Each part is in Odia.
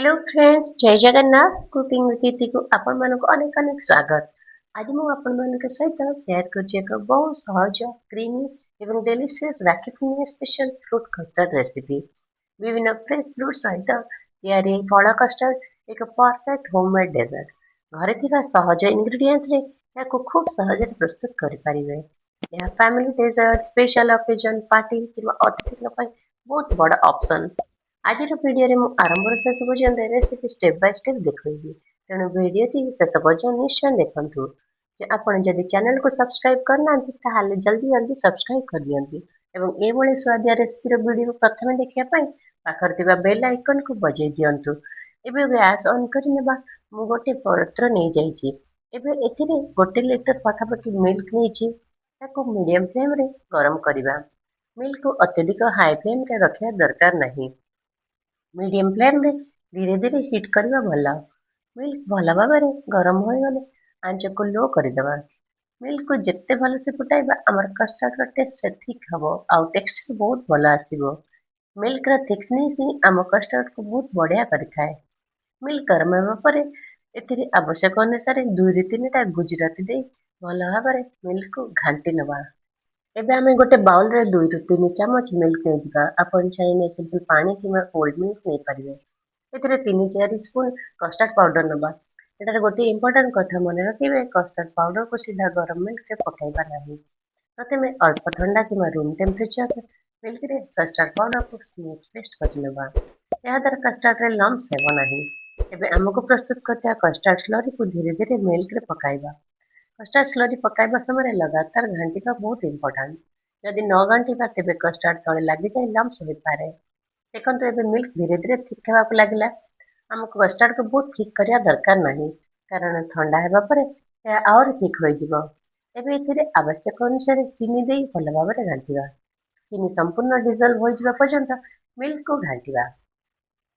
हेलो फ्रेंड्स जय जगन्नाथ कुकिंग विथ इति को आपण मानक अनेक अनेक स्वागत। आज मु आपण मानक सहित शेयर करछि एक बहुत सहज क्रीमी एवं डेलीशियस राखी पूर्णिमा स्पेशल फ्रूट कस्टर्ड रेसिपी। विभिन्न फ्रेश फ्रूट सहित तैयारी फल कस्टर्ड एक परफेक्ट होममेड डेजर्ट। घरे थिबा सहज इंग्रेडिएंट्स रे याको खूब सहज प्रस्तुत करि परिबे। यह family dessert special occasion party किबा अतिथि ପାଇଁ बहुत बड़ ऑप्शन। ଆଜିର ଭିଡିଓରେ ମୁଁ ଆରମ୍ଭରୁ ଶେଷ ପର୍ଯ୍ୟନ୍ତ ରେସିପି ଷ୍ଟେପ୍ ବାଇ ଷ୍ଟେପ୍ ଦେଖେଇବି। ତେଣୁ ଭିଡିଓଟି ଶେଷ ପର୍ଯ୍ୟନ୍ତ ନିଶ୍ଚୟ ଦେଖନ୍ତୁ। ଆପଣ ଯଦି ଚ୍ୟାନେଲକୁ ସବସ୍କ୍ରାଇବ କରିନାହାନ୍ତି ତାହେଲେ ଜଲ୍ଦି ସବସ୍କ୍ରାଇବ କରିଦିଅନ୍ତୁ ଏବଂ ଏଭଳି ସୁଆଦିଆ ରେସିପିର ଭିଡିଓ ପ୍ରଥମେ ଦେଖିବା ପାଇଁ ପାଖରେ ଥିବା ବେଲ୍ ଆଇକନକୁ ବଜାଇ ଦିଅନ୍ତୁ। ଏବେ ଗ୍ୟାସ୍ ଅନ୍ କରିନେବା। ମୁଁ ଗୋଟେ ପତ୍ର ନେଇଯାଇଛି। ଏବେ ଏଥିରେ 1 ଲିଟର ପାଖାପାଖି ମିଲ୍କ ନେଇଛି। ତାକୁ ମିଡିୟମ ଫ୍ଲେମରେ ଗରମ କରିବା। ମିଲ୍କକୁ ଅତ୍ୟଧିକ ହାଇ ଫ୍ଲେମରେ ରଖିବା ଦରକାର ନାହିଁ। ମିଡିୟମ ଫ୍ଲେମରେ ଧୀରେ ଧୀରେ ହିଟ୍ କରିବା ଭଲ। ମିଲ୍କ ଭଲ ଭାବରେ ଗରମ ହୋଇଗଲେ ଆଞ୍ଚକୁ ଲୋ କରିଦେବା। ମିଲ୍କକୁ ଯେତେ ଭଲସେ ଫୁଟାଇବା ଆମର କଷ୍ଟାର୍ଡର ଟେଷ୍ଟ ସେତିକି ହବ ଆଉ ଟେକ୍ସଚର ବହୁତ ଭଲ ଆସିବ। ମିଲ୍କର ଥିକନେସ୍ ହିଁ ଆମ କଷ୍ଟାର୍ଡକୁ ବହୁତ ବଢିଆ କରିଥାଏ। ମିଲ୍କ ଗରମ ହେବା ପରେ ଏଥିରେ ଆବଶ୍ୟକ ଅନୁସାରେ 2ରୁ 3ଟା ଗୁଜୁରାତି ଦେଇ ଭଲ ଭାବରେ ମିଲ୍କକୁ ଘାଣ୍ଟି ନେବା। ଏବେ ଆମେ ଗୋଟେ ବାଉଲରେ 2ରୁ 3 ଚାମଚ ମିଲ୍କ ନେଇଯିବା। ଆପଣ ଚାହିଁଲେ ସିମ୍ପଲ ପାଣି କିମ୍ବା କୋଲ୍ଡ ମିଲ୍କ ନେଇପାରିବେ। ଏଥିରେ 3-4 ସ୍ପୁନ କଷ୍ଟାର୍ଡ ପାଉଡର ନେବା। ଏଠାରେ ଗୋଟେ ଇମ୍ପୋର୍ଟାଣ୍ଟ କଥା ମନେ ରଖିବେ, କଷ୍ଟାର୍ଡ ପାଉଡରକୁ ସିଧା ଗରମ ମିଲ୍କରେ ପକାଇବା ନାହିଁ। ପ୍ରଥମେ ଅଳ୍ପ ଥଣ୍ଡା କିମ୍ବା ରୁମ୍ ଟେମ୍ପରେଚର ମିଲ୍କରେ କଷ୍ଟାର୍ଡ ପାଉଡରକୁ ସ୍ମୁଥ ପେଷ୍ଟ କରିନେବା। ଏହାଦ୍ୱାରା କଷ୍ଟାର୍ଡରେ ଲମ୍ପସ୍ ହେବ ନାହିଁ। ଏବେ ଆମକୁ ପ୍ରସ୍ତୁତ କରିଥିବା କଷ୍ଟାର୍ଡ ସ୍ଲରିକୁ ଧୀରେ ଧୀରେ ମିଲ୍କରେ ପକାଇବା। କଷ୍ଟାର୍ଡ ସ୍ଲରି ପକାଇବା ସମୟରେ ଲଗାତାର ଘାଣ୍ଟିବା ବହୁତ ଇମ୍ପୋର୍ଟାଣ୍ଟ। ଯଦି ନ ଘାଣ୍ଟିବା ତେବେ କଷ୍ଟାର୍ଡ ତଳେ ଲାଗିଯାଇ ଲମ୍ପସ୍ ହୋଇପାରେ। ଦେଖନ୍ତୁ ଏବେ ମିଲ୍କ ଧୀରେ ଧୀରେ ଠିକ୍ ହେବାକୁ ଲାଗିଲା। ଆମକୁ କଷ୍ଟାର୍ଡକୁ ବହୁତ ଠିକ୍ କରିବା ଦରକାର ନାହିଁ, କାରଣ ଥଣ୍ଡା ହେବା ପରେ ଏହା ଆହୁରି ଠିକ୍ ହୋଇଯିବ। ଏବେ ଏଥିରେ ଆବଶ୍ୟକ ଅନୁସାରେ ଚିନି ଦେଇ ଭଲ ଭାବରେ ଘାଣ୍ଟିବା। ଚିନି ସମ୍ପୂର୍ଣ୍ଣ ଡିଜଲ୍ଭ ହୋଇଯିବା ପର୍ଯ୍ୟନ୍ତ ମିଲ୍କକୁ ଘାଣ୍ଟିବା।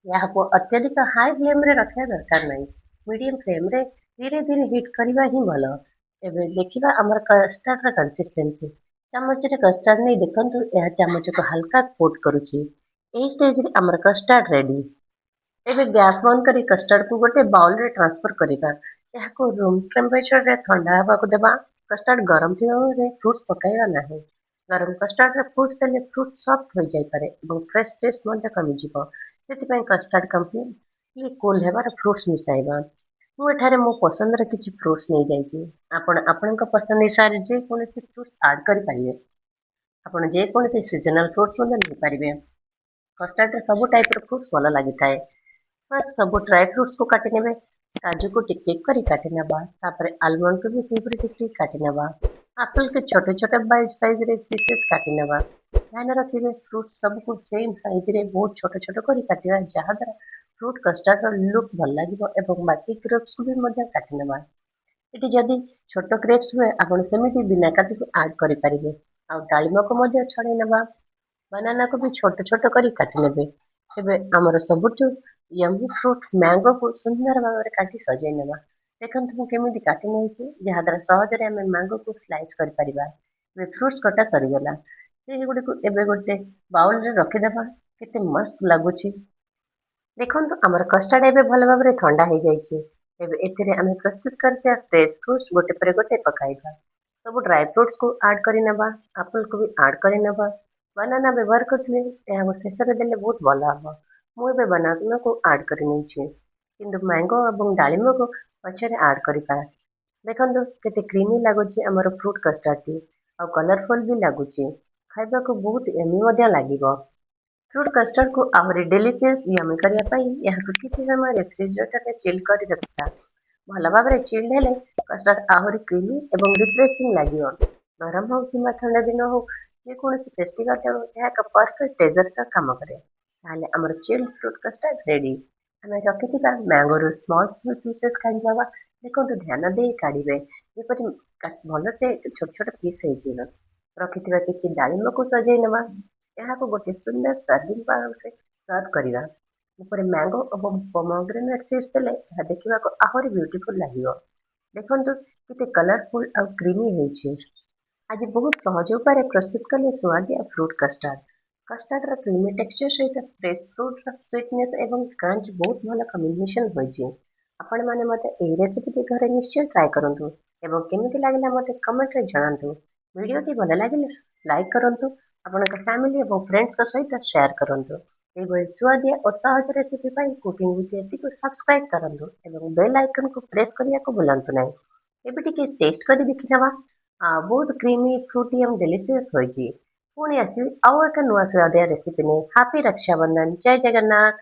ଏହାକୁ ଅତ୍ୟଧିକ ହାଇ ଫ୍ଲେମରେ ରଖିବା ଦରକାର ନାହିଁ। ମିଡିୟମ ଫ୍ଲେମରେ ଧୀରେ ଧୀରେ ହିଟ୍ କରିବା ହିଁ ଭଲ। ଏବେ ଦେଖିବା ଆମର କଷ୍ଟାର୍ଡର କନସିଷ୍ଟେନ୍ସି। ଚାମଚରେ କଷ୍ଟାର୍ଡ ନେଇ ଦେଖନ୍ତୁ, ଏହା ଚାମଚକୁ ହାଲକା କୋଟ୍ କରୁଛି। ଏହି ଷ୍ଟେଜରେ ଆମର କଷ୍ଟାର୍ଡ ରେଡି। ଏବେ ଗ୍ୟାସ୍ ବନ୍ଦ କରି କଷ୍ଟାର୍ଡକୁ ଗୋଟେ ବାଉଲରେ ଟ୍ରାନ୍ସଫର କରିବା। ଏହାକୁ ରୁମ୍ ଟେମ୍ପରେଚରରେ ଥଣ୍ଡା ହେବାକୁ ଦେବା। କଷ୍ଟାର୍ଡ ଗରମ ଥିବାବେଳେ ଫ୍ରୁଟ୍ସ ପକାଇବା ନାହିଁ। ଗରମ କଷ୍ଟାର୍ଡରେ ଫ୍ରୁଟ୍ସ ଦେଲେ ଫ୍ରୁଟ୍ ସଫ୍ଟ ହୋଇଯାଇପାରେ ଏବଂ ଫ୍ରେଶ୍ ଟେଷ୍ଟ ମଧ୍ୟ କମିଯିବ। ସେଥିପାଇଁ କଷ୍ଟାର୍ଡ କମ୍ପ୍ଲିଟଲି କୁଲ୍ ହେବାର ଫ୍ରୁଟ୍ସ ମିଶାଇବା। ମୁଁ ଏଠାରେ ମୋ ପସନ୍ଦର କିଛି ଫ୍ରୁଟ୍ସ ନେଇଯାଇଛି। ଆପଣ ଆପଣଙ୍କ ପସନ୍ଦ ଅନୁସାରେ ଯେକୌଣସି ଫ୍ରୁଟ୍ସ ଆଡ୍ କରିପାରିବେ। ଆପଣ ଯେକୌଣସି ସିଜନାଲ ଫ୍ରୁଟ୍ସ ମଧ୍ୟ ନେଇପାରିବେ। କଷ୍ଟାର୍ଡରେ ସବୁ ଟାଇପର ଫ୍ରୁଟ୍ସ ଭଲ ଲାଗିଥାଏ। ଫାର୍ଷ୍ଟ ସବୁ ଡ୍ରାଇ ଫ୍ରୁଟ୍ସକୁ କାଟିନେବେ। କାଜୁକୁ ଟିକ୍ ଟିକ୍ କରି କାଟିନେବା। ତାପରେ ଆଲମଣ୍ଡକୁ ବି ସେହିପରି ଟିକ୍ ଟିକ୍ କାଟିନେବା। ଆପଲକୁ ଛୋଟ ଛୋଟ ବାଇଟ୍ ସାଇଜରେ ପିସେସ୍ କାଟିନେବା। ଧ୍ୟାନ ରଖିବେ ଫ୍ରୁଟ୍ସ ସବୁକୁ ସେମ୍ ସାଇଜରେ ବହୁତ ଛୋଟ ଛୋଟ କରି କାଟିବା, ଯାହାଦ୍ୱାରା ଫ୍ରୁଟ୍ କଷ୍ଟାର୍ଡର ଲୁକ୍ ଭଲ ଲାଗିବ ଏବଂ ବାକି ଗ୍ରେପ୍ସକୁ ବି ମଧ୍ୟ କାଟିନେବା। ଏଠି ଯଦି ଛୋଟ ଗ୍ରେପ୍ସ ହୁଏ ଆପଣ ସେମିତି ବିନା କାଟିକି ଆଡ୍ କରିପାରିବେ। ଆଉ ଡାଳିମ୍ବକୁ ମଧ୍ୟ ଛଡେଇ ନେବା। ବାନାନାକୁ ବି ଛୋଟ ଛୋଟ କରି କାଟିନେବେ। ଏବେ ଆମର ସବୁଠୁ ୟମ୍ମି ଫ୍ରୁଟ୍ ମ୍ୟାଙ୍ଗୋକୁ ସୁନ୍ଦର ଭାବରେ କାଟି ସଜେଇ ନେବା। ଦେଖନ୍ତୁ ମୁଁ କେମିତି କାଟି ନେଇଛି, ଯାହାଦ୍ୱାରା ସହଜରେ ଆମେ ମ୍ୟାଙ୍ଗୋକୁ ସ୍ଲାଇସ୍ କରିପାରିବା। ଏବେ ଫ୍ରୁଟ୍ସ କଟା ସରିଗଲା। ସେଗୁଡ଼ିକୁ ଏବେ ଗୋଟେ ବାଉଲରେ ରଖିଦେବା। କେତେ ମସ୍ତ ଲାଗୁଛି। ଦେଖନ୍ତୁ ଆମର କଷ୍ଟାର୍ଡ ଏବେ ଭଲ ଭାବରେ ଥଣ୍ଡା ହେଇଯାଇଛି। ଏବେ ଏଥିରେ ଆମେ ପ୍ରସ୍ତୁତ କରିଥିବା ଫ୍ରେଶ୍ ଫ୍ରୁଟ୍ସ ଗୋଟେ ପରେ ଗୋଟେ ପକାଇବା। ସବୁ ଡ୍ରାଇ ଫ୍ରୁଟ୍ସକୁ ଆଡ୍ କରିନେବା। ଆପଲକୁ ବି ଆଡ୍ କରିନେବା। ବାନାନା ବ୍ୟବହାର କରୁଥିଲେ ଏହାକୁ ଶେଷରେ ଦେଲେ ବହୁତ ଭଲ ହବ। ମୁଁ ଏବେ ବାନାନାକୁ ଆଡ୍ କରିନେଇଛି, କିନ୍ତୁ ମ୍ୟାଙ୍ଗୋ ଏବଂ ଡାଳିମ୍ବକୁ ପଛରେ ଆଡ୍ କରିବା। ଦେଖନ୍ତୁ କେତେ କ୍ରିମି ଲାଗୁଛି ଆମର ଫ୍ରୁଟ୍ କଷ୍ଟାର୍ଡଟି, ଆଉ କଲରଫୁଲ୍ ବି ଲାଗୁଛି। ଖାଇବାକୁ ବହୁତ ୟମ୍ମି ମଧ୍ୟ ଲାଗିବ। ଫ୍ରୁଟ୍ କଷ୍ଟାର୍ଡକୁ ଆହୁରି ଡେଲିସିୟସ୍ ୟମ୍ମି କରିବା ପାଇଁ ଏହାକୁ କିଛି ସମୟ ରେଫ୍ରିଜରେଟରରେ ଚିଲ୍ କରି ରଖିବା। ଭଲ ଭାବରେ ଚିଲ୍ଡ ହେଲେ କଷ୍ଟାର୍ଡ ଆହୁରି କ୍ରିମି ଏବଂ ରିଫ୍ରେସିଂ ଲାଗିବ। ଗରମ ହଉ କିମ୍ବା ଥଣ୍ଡା ଦିନ ହଉ, ଯେକୌଣସି ଫେଷ୍ଟିଭାଲ ହଉ, ଏହା ଏକ ପରଫେକ୍ଟ ଡେଜର୍ଟର କାମ କରେ। ତାହେଲେ ଆମର ଚିଲ୍ଡ ଫ୍ରୁଟ୍ କଷ୍ଟାର୍ଡ ରେଡି। ଆମେ ରଖିଥିବା ମ୍ୟାଙ୍ଗୋରୁ ସ୍ମଲ୍ ସ୍ମଲ୍ ପିସେସ୍ କାଢିଦେବା। ଦେଖନ୍ତୁ ଧ୍ୟାନ ଦେଇ କାଢିବେ, ଯେପରି ଭଲସେ ଛୋଟ ଛୋଟ ପିସ୍ ହେଇଯିବ। ରଖିଥିବା କିଛି ଡାଳିମ୍ବକୁ ସଜେଇ ନେବା। ଏହାକୁ ଗୋଟେ ସୁନ୍ଦର ସର୍ଭିଂ ବାଉଲରେ ସର୍ଭ କରିବା। ଉପରେ ମ୍ୟାଙ୍ଗୋ ଏବଂ ପୋମଗ୍ରାନେଟ୍ ଚିପ୍ସ ଦେଲେ ଏହା ଦେଖିବାକୁ ଆହୁରି ବ୍ୟୁଟିଫୁଲ୍ ଲାଗିବ। ଦେଖନ୍ତୁ କେତେ କଲରଫୁଲ୍ ଆଉ କ୍ରିମି ହେଇଛି। ଆଜି ବହୁତ ସହଜ ଉପାୟରେ ପ୍ରସ୍ତୁତ କଲେ ସୁଆଦିଆ ଫ୍ରୁଟ୍ କଷ୍ଟାର୍ଡ। କଷ୍ଟାର୍ଡ଼ର କ୍ରିମି ଟେକ୍ସଚର ସହିତ ଫ୍ରେଶ୍ ଫ୍ରୁଟ୍‌ର ସୁଇଟନେସ୍ ଏବଂ କ୍ରଞ୍ଚ ବହୁତ ଭଲ କମ୍ବିନେସନ୍ ହୋଇଛି। ଆପଣମାନେ ମଧ୍ୟ ଏହି ରେସିପିଟି ଘରେ ନିଶ୍ଚୟ ଟ୍ରାଏ କରନ୍ତୁ ଏବଂ କେମିତି ଲାଗିଲା ମୋତେ କମେଣ୍ଟରେ ଜଣାନ୍ତୁ। ଭିଡ଼ିଓଟି ଭଲ ଲାଗିଲେ ଲାଇକ୍ କରନ୍ତୁ, ଆପଣଙ୍କ ଫ୍ୟାମିଲି ଏବଂ ଫ୍ରେଣ୍ଡସ୍‌ଙ୍କ ସହିତ ସେୟାର କରନ୍ତୁ। ଏହିଭଳି ସୁଆଦିଆ ଓ ସହଜ ରେସିପି ପାଇଁ କୁକିଂ ୱିଥ୍ ୟେତିକୁ ସବସ୍କ୍ରାଇବ୍ କରନ୍ତୁ ଏବଂ ବେଲ୍ ଆଇକନ୍‌କୁ ପ୍ରେସ୍ କରିବାକୁ ଭୁଲନ୍ତୁ ନାହିଁ। ଏବେ ଟିକେ ଟେଷ୍ଟ କରି ଦେଖିନେବା। ବହୁତ କ୍ରିମି, ଫ୍ରୁଟି ଏବଂ ଡେଲିସିୟସ୍ ହୋଇଛି। ପୁଣି ଆସିବି ଆଉ ଏକ ନୂଆ ସୁଆଦିଆ ରେସିପି ନେଇ। ହାପି ରକ୍ଷାବନ୍ଧନ! ଜୟ ଜଗନ୍ନାଥ।